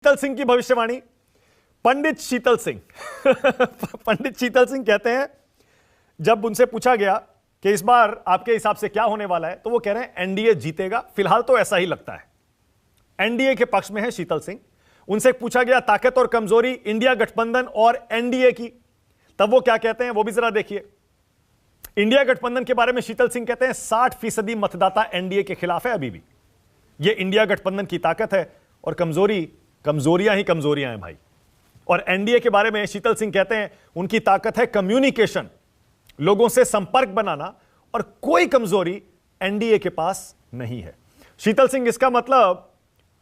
शीतल सिंह की भविष्यवाणी। पंडित शीतल सिंह पंडित शीतल सिंह कहते हैं, जब उनसे पूछा गया कि इस बार आपके हिसाब से क्या होने वाला है, तो वो कह रहे हैं एनडीए जीतेगा। फिलहाल तो ऐसा ही लगता है, एनडीए के पक्ष में है शीतल सिंह। उनसे पूछा गया ताकत और कमजोरी इंडिया गठबंधन और एनडीए की, तब वो क्या कहते हैं वो भी जरा देखिए। इंडिया गठबंधन के बारे में शीतल सिंह कहते हैं 60% मतदाता एनडीए के खिलाफ है अभी भी। ये इंडिया गठबंधन की ताकत है और कमजोरियां ही कमजोरियां हैं भाई। और एनडीए के बारे में शीतल सिंह कहते हैं उनकी ताकत है कम्युनिकेशन, लोगों से संपर्क बनाना, और कोई कमजोरी एनडीए के पास नहीं है। शीतल सिंह, इसका मतलब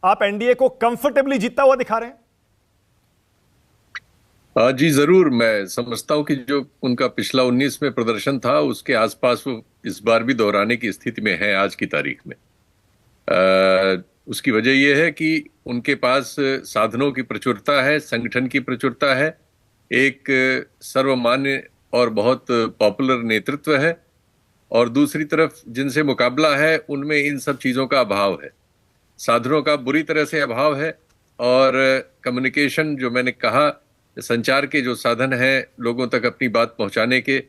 आप एनडीए को कंफर्टेबली जीतता हुआ दिखा रहे हैं? जी जरूर। मैं समझता हूं कि जो उनका पिछला 19 में प्रदर्शन था उसके आसपास वो इस बार भी दोहराने की स्थिति में है आज की तारीख में। उसकी वजह यह है कि उनके पास साधनों की प्रचुरता है, संगठन की प्रचुरता है, एक सर्वमान्य और बहुत पॉपुलर नेतृत्व है, और दूसरी तरफ जिनसे मुकाबला है उनमें इन सब चीजों का अभाव है। साधनों का बुरी तरह से अभाव है, और कम्युनिकेशन, जो मैंने कहा, संचार के जो साधन हैं लोगों तक अपनी बात पहुंचाने के,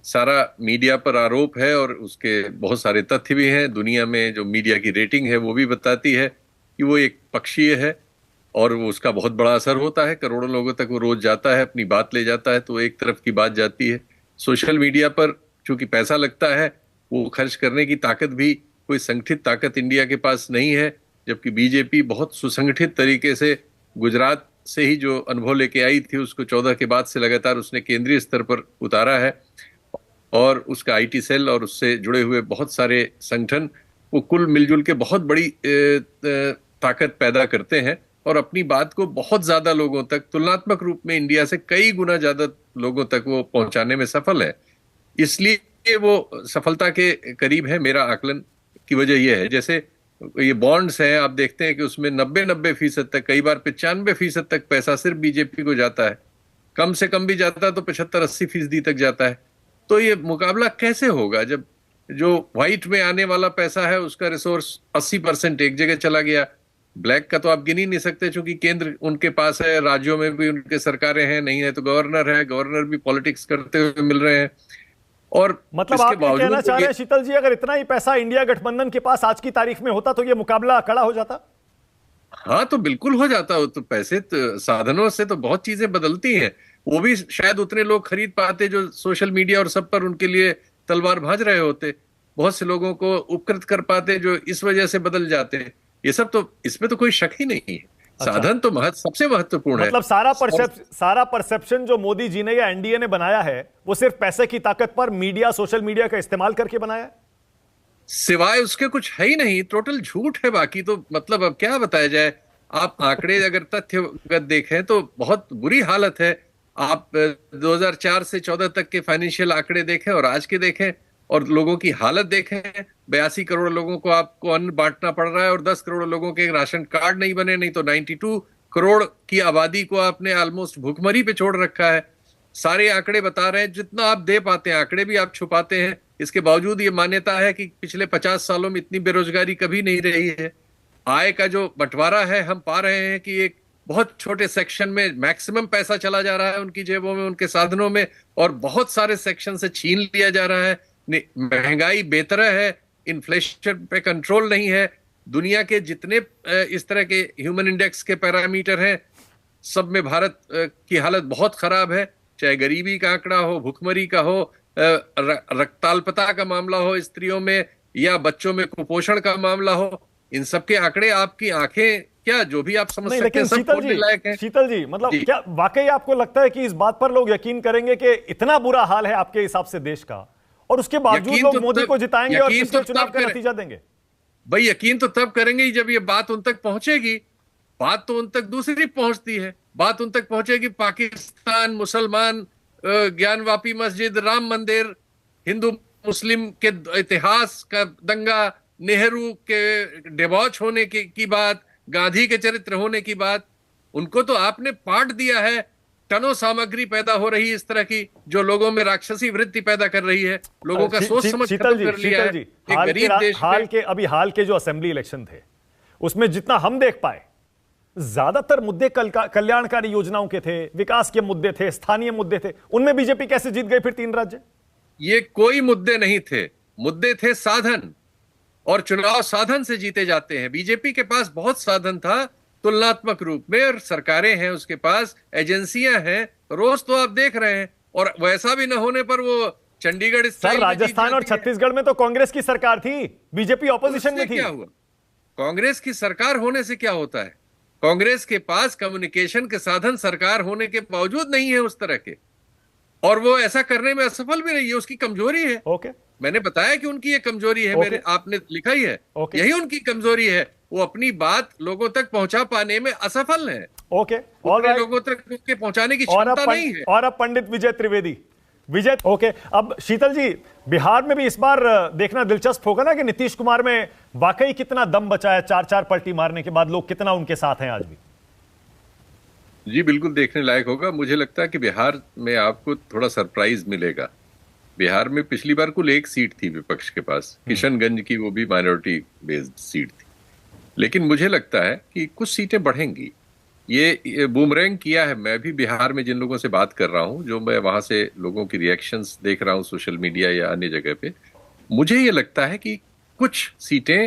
सारा मीडिया पर आरोप है, और उसके बहुत सारे तथ्य भी हैं। दुनिया में जो मीडिया की रेटिंग है वो भी बताती है कि वो एक पक्षीय है, और वो उसका बहुत बड़ा असर होता है। करोड़ों लोगों तक वो रोज जाता है, अपनी बात ले जाता है, तो एक तरफ की बात जाती है। सोशल मीडिया पर चूंकि पैसा लगता है, वो खर्च करने की ताकत भी, कोई संगठित ताकत इंडिया के पास नहीं है, जबकि बीजेपी बहुत सुसंगठित तरीके से गुजरात से ही जो अनुभव लेके आई थी उसको 14 के बाद से लगातार उसने केंद्रीय स्तर पर उतारा है, और उसका आईटी सेल और उससे जुड़े हुए बहुत सारे संगठन वो कुल मिलजुल के बहुत बड़ी ताकत पैदा करते हैं, और अपनी बात को बहुत ज्यादा लोगों तक, तुलनात्मक रूप में इंडिया से कई गुना ज्यादा लोगों तक वो पहुंचाने में सफल है। इसलिए वो सफलता के करीब है। मेरा आकलन की वजह यह है, जैसे ये बॉन्ड्स हैं, आप देखते हैं कि उसमें 90% तक, कई बार 95% तक पैसा सिर्फ बीजेपी को जाता है। कम से कम भी जाता है तो 75-80% तक जाता है। तो ये मुकाबला कैसे होगा जब जो व्हाइट में आने वाला पैसा है उसका रिसोर्स 80% एक जगह चला गया। ब्लैक का तो आप गिन ही नहीं सकते, क्योंकि केंद्र उनके पास है, राज्यों में भी उनके सरकारें हैं, नहीं है तो गवर्नर है, गवर्नर भी पॉलिटिक्स करते हुए मिल रहे हैं। और मतलब आप कहना चाह रहे हैं शीतल जी, अगर इतना ही पैसा इंडिया गठबंधन के पास आज की तारीख में होता तो ये मुकाबला कड़ा हो जाता? हाँ, तो बिल्कुल हो जाता हो। तो पैसे तो, साधनों से तो बहुत चीजें बदलती हैं। वो भी शायद उतने लोग खरीद पाते जो सोशल मीडिया और सब पर उनके लिए तलवार भांज रहे होते। बहुत से लोगों को उपकृत कर पाते जो इस वजह से बदल जाते हैं। ये सब तो, इसमें तो कोई शक ही नहीं है। अच्छा। साधन तो सबसे महत्वपूर्ण है। मतलब सारा परसेप्शन जो मोदी जी ने या एनडीए ने बनाया है वो सिर्फ पैसे की ताकत पर, मीडिया, सोशल मीडिया का इस्तेमाल करके बनाया है, सिवाय उसके कुछ है ही नहीं। टोटल झूठ है। बाकी तो मतलब अब क्या बताया जाए। आप आंकड़े अगर तथ्यगत देखें तो बहुत बुरी हालत है। आप 2004 से 14 तक के फाइनेंशियल आंकड़े देखें और आज के देखें, और लोगों की हालत देखें। 82 करोड़ लोगों को आपको अन्न बांटना पड़ रहा है, और 10 करोड़ लोगों के राशन कार्ड नहीं बने, नहीं तो 92 करोड़ की आबादी को आपने ऑलमोस्ट भूखमरी पे छोड़ रखा है। सारे आंकड़े बता रहे हैं, जितना आप दे पाते हैं आंकड़े भी आप छुपाते हैं। इसके बावजूद ये मान्यता है कि पिछले 50 सालों में इतनी बेरोजगारी कभी नहीं रही है। आय का जो बंटवारा है, हम पा रहे हैं कि एक बहुत छोटे सेक्शन में मैक्सिमम पैसा चला जा रहा है उनकी जेबों में, उनके साधनों में, और बहुत सारे सेक्शन से छीन लिया जा रहा है। महंगाई बेतरह है, इन्फ्लेशन पे कंट्रोल नहीं है। दुनिया के जितने इस तरह के ह्यूमन इंडेक्स के पैरामीटर हैं, सब में भारत की हालत बहुत खराब है। चाहे गरीबी का आंकड़ा हो, भुखमरी का हो, रक्ताल्पता का मामला हो स्त्रियों में, या बच्चों में कुपोषण का मामला हो, इन सब के आंकड़े आपकी आंखें, क्या जो भी आप समझ सकते हैं, सब खोलने लायक हैं। शीतल जी, मतलब क्या वाकई आपको लगता है कि इस बात पर लोग यकीन करेंगे कि इतना बुरा हाल है आपके हिसाब से देश का, और उसके बावजूद लोग मोदी को जिताएंगे और पिछले चुनाव का नतीजा देंगे? भाई यकीन तो तब करेंगे ही जब ये बात उन तक पहुंचेगी। बात तो उन तक दूसरी पहुंचती है। बात उन तक पहुंचेगी पाकिस्तान, मुसलमान, ज्ञानवापी मस्जिद, राम मंदिर, हिंदू मुस्लिम के इतिहास का दंगा, नेहरू के डिबॉच होने की बात, गांधी के चरित्र होने की बात। उनको तो आपने पाट दिया है। टनों सामग्री पैदा हो रही है इस तरह की, जो लोगों में राक्षसी वृत्ति पैदा कर रही है, लोगों का सोच समझ खत्म कर लिया है। एक गरीब देश हाल के जो असेंबली इलेक्शन थे उसमें जितना हम देख पाए ज्यादातर मुद्दे कल्याणकारी योजनाओं के थे, विकास के मुद्दे थे, स्थानीय मुद्दे थे, उनमें बीजेपी कैसे जीत गई फिर 3 राज्य? ये कोई मुद्दे नहीं थे, मुद्दे थे साधन, और चुनाव साधन से जीते जाते हैं। बीजेपी के पास बहुत साधन था तुलनात्मक रूप में, और सरकारें हैं उसके पास, एजेंसियां हैं, रोज तो आप देख रहे हैं। और वैसा भी न होने पर वो चंडीगढ़ सर, राजस्थान और छत्तीसगढ़ में तो कांग्रेस की सरकार थी, बीजेपी ऑपोजिशन में थी। क्या हुआ? कांग्रेस की सरकार होने से क्या होता है? कांग्रेस के पास कम्युनिकेशन के साधन सरकार होने के बावजूद नहीं है उस तरह के, और वो ऐसा करने में असफल भी नहीं है, उसकी कमजोरी है। ओके, मैंने बताया कि उनकी ये कमजोरी है, मेरे आपने लिखा ही है, यही उनकी कमजोरी है। वो अपनी बात लोगों तक पहुंचा पाने में असफल है। ओके, ऑलराइट, लोगों तक पहुंचाने की क्षमता नहीं है। और अब पंडित विजय त्रिवेदी, विजय, ओके, अब शीतल जी, बिहार में भी इस बार देखना दिलचस्प होगा ना कि नीतीश कुमार में वाकई कितना दम बचा है, 4 पलटी मारने के बाद लोग कितना उनके साथ हैं आज भी। जी बिल्कुल, देखने लायक होगा। मुझे लगता है कि बिहार में आपको थोड़ा सरप्राइज मिलेगा। बिहार में पिछली बार कुल 1 सीट थी विपक्ष के पास, किशनगंज की, वो भी माइनॉरिटी बेस्ड सीट थी। लेकिन मुझे लगता है कि कुछ सीटें बढ़ेंगी। ये बूमरैंग किया है। मैं भी बिहार में जिन लोगों से बात कर रहा हूं, जो मैं वहां से लोगों की रिएक्शंस देख रहा हूं सोशल मीडिया या अन्य जगह पे, मुझे ये लगता है कि कुछ सीटें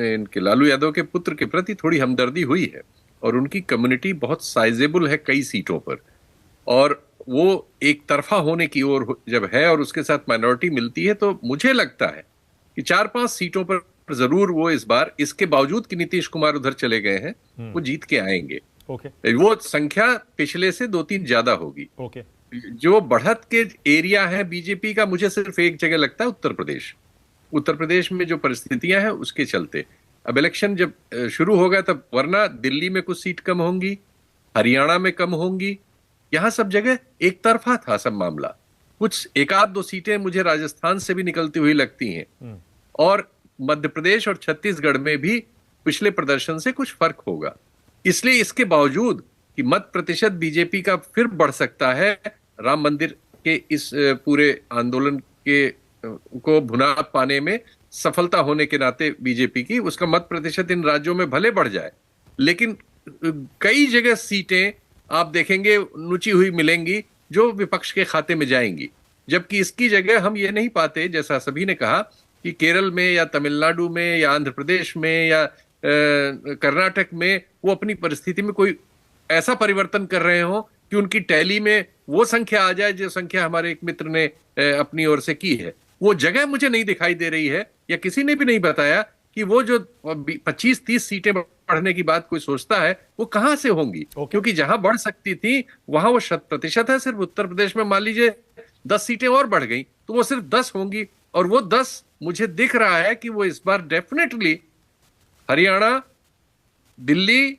इनके लालू यादव के पुत्र के प्रति थोड़ी हमदर्दी हुई है, और उनकी कम्युनिटी बहुत साइजेबल है कई सीटों पर, और वो एक तरफा होने की ओर जब है और उसके साथ माइनॉरिटी मिलती है, तो मुझे लगता है कि 4-5 सीटों पर जरूर वो इस बार, इसके बावजूद कि नीतीश कुमार उधर चले गए हैं, वो जीत के आएंगे। वो संख्या पिछले से 2-3 ज्यादा होगी। जो बढ़त के एरिया है बीजेपी का, मुझे सिर्फ एक जगह लगता है, उत्तर प्रदेश। उत्तर प्रदेश में जो परिस्थितियां हैं उसके चलते अब इलेक्शन जब शुरू होगा तब, वरना दिल्ली में कुछ सीट कम होंगी, हरियाणा में कम होंगी, यहां सब जगह एक तरफा था सब मामला। कुछ 1-2 सीटें मुझे राजस्थान से भी निकलती हुई लगती हैं, और मध्य प्रदेश और छत्तीसगढ़ में भी पिछले प्रदर्शन से कुछ फर्क होगा। इसलिए इसके बावजूद कि मत प्रतिशत बीजेपी का फिर बढ़ सकता है, राम मंदिर के इस पूरे आंदोलन के को भुना पाने में सफलता होने के नाते बीजेपी की, उसका मत प्रतिशत इन राज्यों में भले बढ़ जाए, लेकिन कई जगह सीटें आप देखेंगे नुची हुई मिलेंगी जो विपक्ष के खाते में जाएंगी। जबकि इसकी जगह हम ये नहीं पाते, जैसा सभी ने कहा, कि केरल में या तमिलनाडु में या आंध्र प्रदेश में या कर्नाटक में वो अपनी परिस्थिति में कोई ऐसा परिवर्तन कर रहे हो कि उनकी टैली में वो संख्या आ जाए जो संख्या हमारे एक मित्र ने अपनी ओर से की है। वो जगह मुझे नहीं दिखाई दे रही है, या किसी ने भी नहीं बताया कि वो जो 25-30 सीटें बढ़ने की बात कोई सोचता है, वो कहां से होंगी। क्योंकि जहां बढ़ सकती थी वहां वो 100% है। सिर्फ उत्तर प्रदेश में मान लीजिए 10 सीटें और बढ़ गई तो वो सिर्फ 10 होंगी, और वो 10 मुझे दिख रहा है कि वो इस बार डेफिनेटली हरियाणा, दिल्ली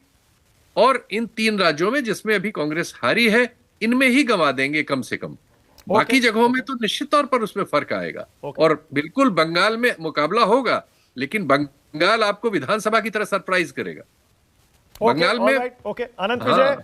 और इन 3 राज्यों में जिसमें अभी कांग्रेस हारी है, इनमें ही गंवा देंगे कम से कम। बाकी जगहों में तो निश्चित तौर पर उसमें फर्क आएगा। और बिल्कुल बंगाल में मुकाबला होगा, लेकिन बंगाल आपको विधानसभा की तरह सरप्राइज करेगा। बंगाल में अनंत विजय,